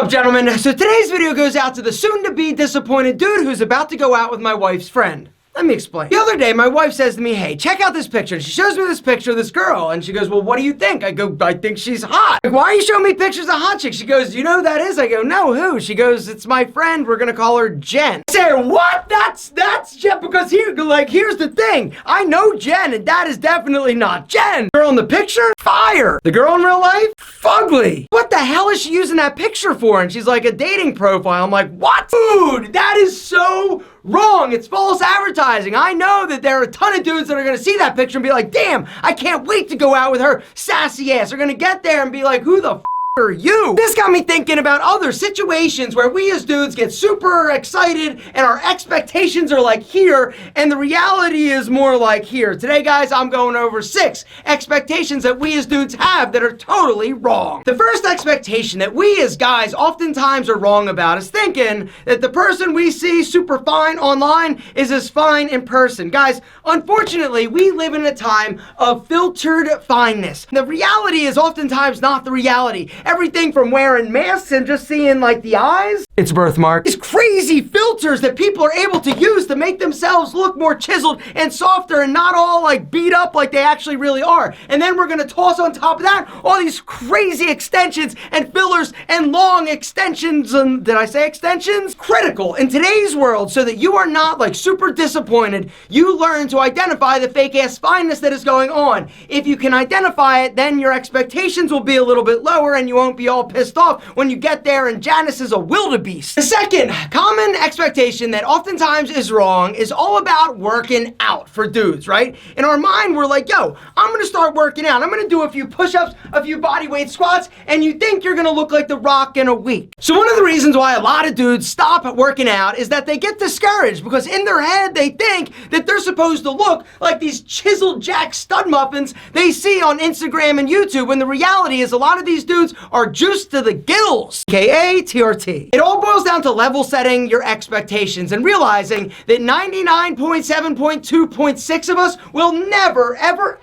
up, gentlemen? So today's video goes out to the soon-to-be disappointed dude who's about to go out with my wife's friend. Let me explain. The other day, my wife says to me, hey, check out this picture. And she shows me this picture of this girl. And she goes, well, what do you think? I go, I think she's hot. Like, why are you showing me pictures of hot chicks? She goes, you know who that is? I go, no, who? She goes, it's my friend. We're going to call her Jen. I say, what? That's Jen. Because here's the thing. I know Jen, and that is definitely not Jen. Girl in the picture? Fire. The girl in real life? Fugly. What the hell is she using that picture for? And she's like, a dating profile. I'm like, what? Dude, that is so wrong. It's false advertising. I know that there are a ton of dudes that are going to see that picture and be like, damn, I can't wait to go out with her sassy ass. They're going to get there and be like, who the f are you? This got me thinking about other situations where we as dudes get super excited and our expectations are like here and the reality is more like here. Today, guys, I'm going over 6 expectations that we as dudes have that are totally wrong. The first expectation that we as guys oftentimes are wrong about is thinking that the person we see super fine online is as fine in person. Guys, unfortunately, we live in a time of filtered fineness. The reality is oftentimes not the reality. Everything from wearing masks and just seeing like the eyes. It's birthmark. These crazy filters that people are able to use to make themselves look more chiseled and softer and not all like beat up like they actually really are. And then we're gonna toss on top of that all these crazy extensions and fillers and long extensions. And did I say extensions? Critical in today's world so that you are not like super disappointed. You learn to identify the fake ass fineness that is going on. If you can identify it, then your expectations will be a little bit lower and you won't be all pissed off when you get there and Janice is a wildebeest. The second common expectation that oftentimes is wrong is all about working out for dudes, right? In our mind, we're like, yo, I'm gonna start working out. I'm gonna do a few push-ups, a few bodyweight squats, and you think you're gonna look like The Rock in a week. So one of the reasons why a lot of dudes stop working out is that they get discouraged because in their head, they think that they're supposed to look like these chiseled jack stud muffins they see on Instagram and YouTube, when the reality is a lot of these dudes are juiced to the gills, aka TRT. It all boils down to level setting your expectations and realizing that 99.7.2.6 of us will never, ever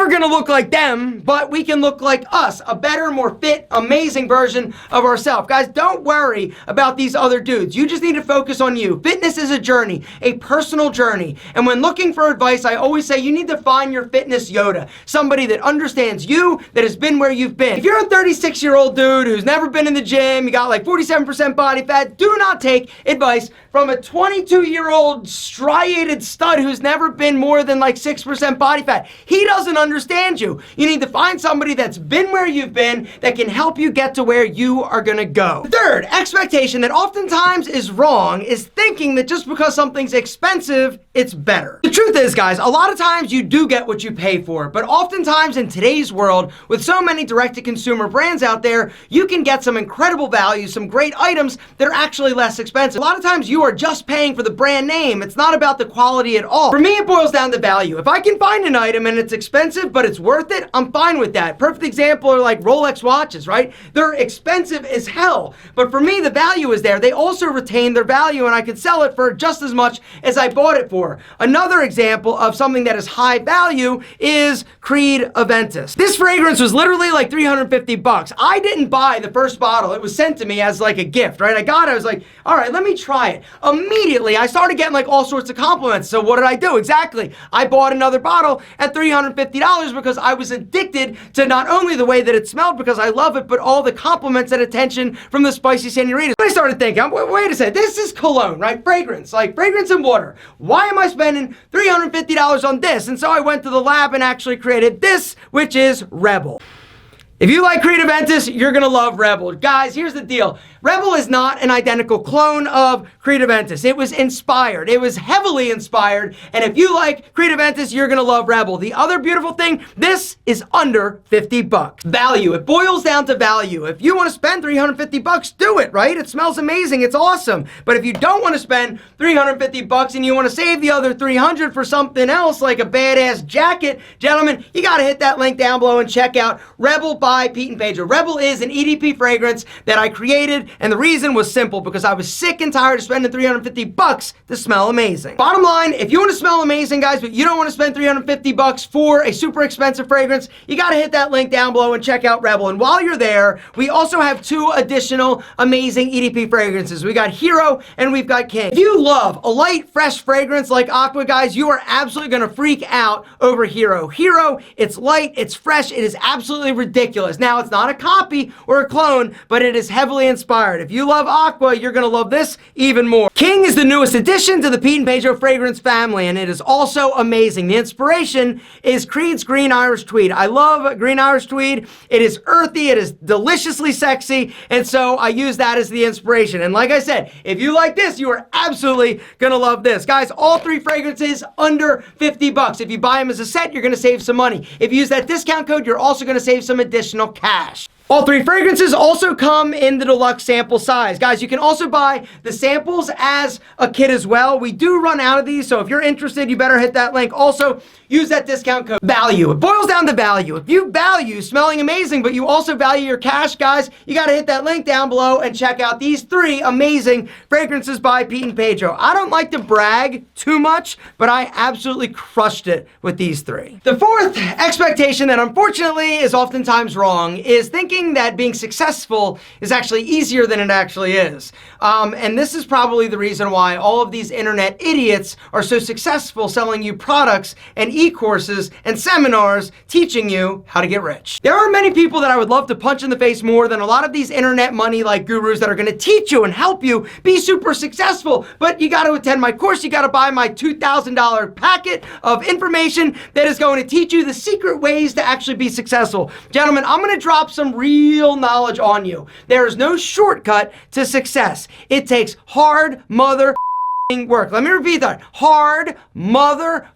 gonna look like them, but we can look like us, a better, more fit, amazing version of ourselves. Guys, don't worry about these other dudes. You just need to focus on you. Fitness is a journey, a personal journey. And when looking for advice, I always say you need to find your fitness Yoda, somebody that understands you, that has been where you've been. If you're a 36-year-old dude who's never been in the gym, you got like 47% body fat, do not take advice from a 22-year-old striated stud who's never been more than like 6% body fat. He doesn't understand you. You need to find somebody that's been where you've been that can help you get to where you are gonna go. The third expectation that oftentimes is wrong is thinking that just because something's expensive, it's better. The truth is, guys, a lot of times you do get what you pay for, but oftentimes in today's world, with so many direct-to-consumer brands out there, you can get some incredible value, some great items that are actually less expensive. A lot of times you are just paying for the brand name. It's not about the quality at all. For me, it boils down to value. If I can find an item and it's expensive, but it's worth it, I'm fine with that. Perfect example are like Rolex watches, right? They're expensive as hell, but for me, the value is there. They also retain their value and I could sell it for just as much as I bought it for. Another example of something that is high value is Creed Aventus. This fragrance was literally like 350 bucks. I didn't buy the first bottle. It was sent to me as like a gift, right? I got it. I was like, all right, let me try it. Immediately, I started getting like all sorts of compliments. So what did I do? Exactly. I bought another bottle at $350 because I was addicted to not only the way that it smelled because I love it, but all the compliments and attention from the spicy senoritas. I started thinking, wait a second, this is cologne, right? Fragrance, like fragrance and water. Why am I spending $350 on this? And so I went to the lab and actually created this, which is Rebel. If you like Creed Aventus, you're gonna love Rebel. Guys, here's the deal. Rebel is not an identical clone of Creed Aventus. It was inspired. It was heavily inspired. And if you like Creed Aventus, you're gonna love Rebel. The other beautiful thing, this is under 50 bucks. Value, it boils down to value. If you wanna spend 350 bucks, do it, right? It smells amazing, it's awesome. But if you don't wanna spend 350 bucks and you wanna save the other 300 for something else, like a badass jacket, gentlemen, you gotta hit that link down below and check out Rebel by Pete and Pedro. Rebel is an EDP fragrance that I created, and the reason was simple, because I was sick and tired of spending $350 to smell amazing. Bottom line, if you want to smell amazing, guys, but you don't want to spend $350 for a super expensive fragrance, you got to hit that link down below and check out Rebel. And while you're there, we also have 2 additional amazing EDP fragrances. We got Hero and we've got King. If you love a light, fresh fragrance like Aqua, guys, you are absolutely going to freak out over Hero. Hero, it's light, it's fresh, it is absolutely ridiculous. Now, it's not a copy or a clone, but it is heavily inspired. If you love Aqua, you're going to love this even more. King is the newest addition to the Pete and Pedro fragrance family, and it is also amazing. The inspiration is Creed's Green Irish Tweed. I love Green Irish Tweed. It is earthy, it is deliciously sexy, and so I use that as the inspiration. And like I said, if you like this, you are absolutely gonna love this. Guys, all 3 fragrances under $50. If you buy them as a set, you're gonna save some money. If you use that discount code, you're also gonna save some additional cash. All 3 fragrances also come in the deluxe sample size. Guys, you can also buy the samples as a kit as well. We do run out of these, so if you're interested, you better hit that link. Also, use that discount code. Value. It boils down to value. If you value smelling amazing, but you also value your cash, guys, you gotta hit that link down below and check out these 3 amazing fragrances by Pete and Pedro. I don't like to brag too much, but I absolutely crushed it with these 3. The 4th expectation that unfortunately is oftentimes wrong is thinking that being successful is actually easier than it actually is. And this is probably the reason why all of these internet idiots are so successful selling you products and e-courses and seminars teaching you how to get rich. There are many people that I would love to punch in the face more than a lot of these internet money like gurus that are going to teach you and help you be super successful. But you got to attend my course. You got to buy my $2,000 packet of information that is going to teach you the secret ways to actually be successful. Gentlemen, I'm going to drop some real knowledge on you. There is no shortcut to success. It takes hard mother work. Let me repeat that. Hard mother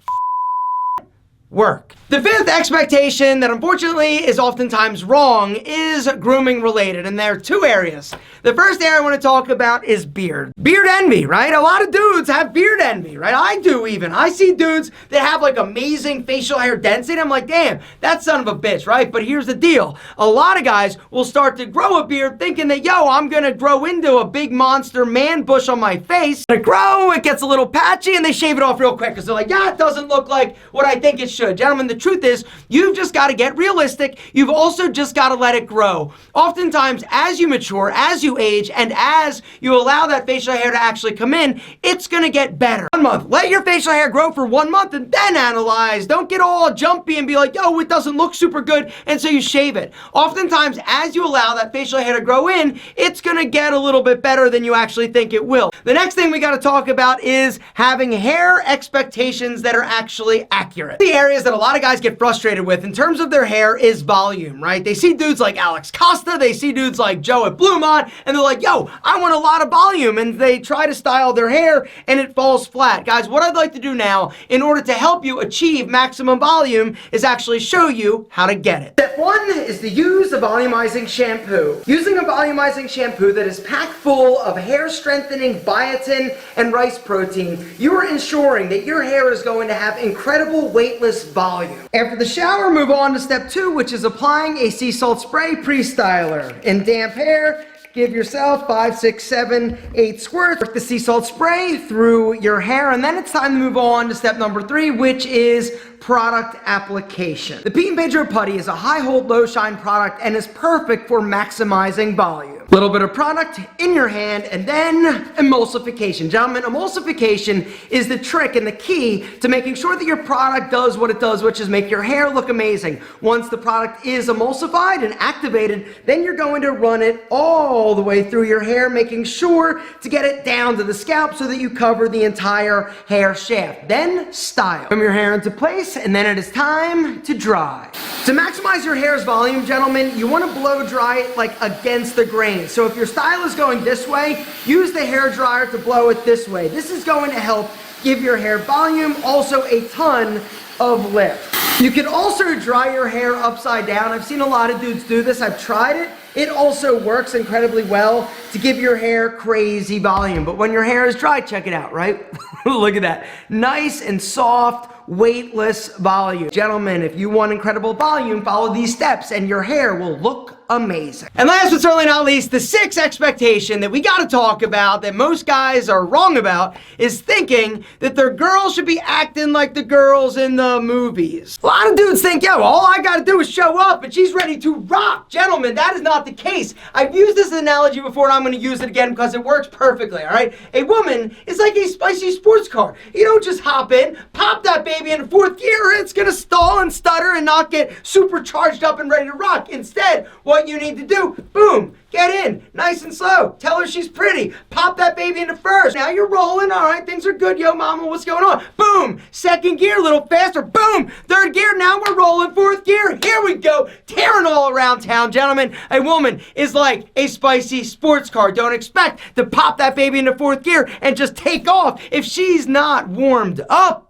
work. The 5th expectation that unfortunately is oftentimes wrong is grooming related, and there are 2 areas. The first area I want to talk about is beard. Beard envy, right? A lot of dudes have beard envy, right? I do even. I see dudes that have like amazing facial hair density. I'm like, damn, that son of a bitch, right? But here's the deal. A lot of guys will start to grow a beard thinking that, yo, I'm gonna grow into a big monster man bush on my face. It grow, it gets a little patchy, and they shave it off real quick because they're like, yeah, it doesn't look like what I think it should. Gentlemen, the truth is, you've just got to get realistic. You've also just got to let it grow. Oftentimes, as you mature, as you age, and as you allow that facial hair to actually come in, it's going to get better. 1 month. Let your facial hair grow for 1 month and then analyze. Don't get all jumpy and be like, yo, it doesn't look super good, and so you shave it. Oftentimes, as you allow that facial hair to grow in, it's going to get a little bit better than you actually think it will. The next thing we got to talk about is having hair expectations that are actually accurate. The areas that a lot of guys get frustrated with in terms of their hair is volume, right? They see dudes like Alex Costa, they see dudes like Joe at Blumont, and they're like, yo, I want a lot of volume, and they try to style their hair and it falls flat. Guys, what I'd like to do now in order to help you achieve maximum volume is actually show you how to get it. Step 1 is to use a volumizing shampoo. Using a volumizing shampoo that is packed full of hair strengthening biotin and rice protein, you are ensuring that your hair is going to have incredible weightless volume. After the shower, move on to step 2, which is applying a sea salt spray pre-styler. In damp hair, give yourself 5, 6, 7, 8 squirts. Work the sea salt spray through your hair, and then it's time to move on to step number 3, which is product application. The Pete and Pedro Putty is a high hold, low shine product and is perfect for maximizing volume. Little bit of product in your hand and then emulsification. Gentlemen, emulsification is the trick and the key to making sure that your product does what it does, which is make your hair look amazing. Once the product is emulsified and activated, then you're going to run it all the way through your hair, making sure to get it down to the scalp so that you cover the entire hair shaft. Then style. Put your hair into place, and then it is time to dry. To maximize your hair's volume, gentlemen, you want to blow dry it like against the grain. So if your style is going this way, use the hair dryer to blow it this way. This is going to help give your hair volume, also a ton of lift. You can also dry your hair upside down. I've seen a lot of dudes do this. I've tried it. It also works incredibly well to give your hair crazy volume. But when your hair is dry, check it out, right? Look at that. Nice and soft, weightless volume. Gentlemen, if you want incredible volume, follow these steps and your hair will look amazing. And last but certainly not least, the sixth expectation that we gotta talk about that most guys are wrong about is thinking that their girl should be acting like the girls in the movies. A lot of dudes think, yo, all I gotta do is show up and she's ready to rock. Gentlemen, that is not the case. I've used this analogy before and I'm gonna use it again because it works perfectly, all right? A woman is like a spicy sports car. You don't just hop in, pop that baby in fourth gear, it's gonna stall and stutter and not get super charged up and ready to rock. Instead, what you need to do, boom, get in, nice and slow, tell her she's pretty, pop that baby into first. Now you're rolling, all right, things are good, yo mama, what's going on? Boom, second gear, a little faster, boom, third gear, now we're rolling, fourth gear, here we go, tearing all around town. Gentlemen, a woman is like a spicy sports car. Don't expect to pop that baby into fourth gear and just take off if she's not warmed up.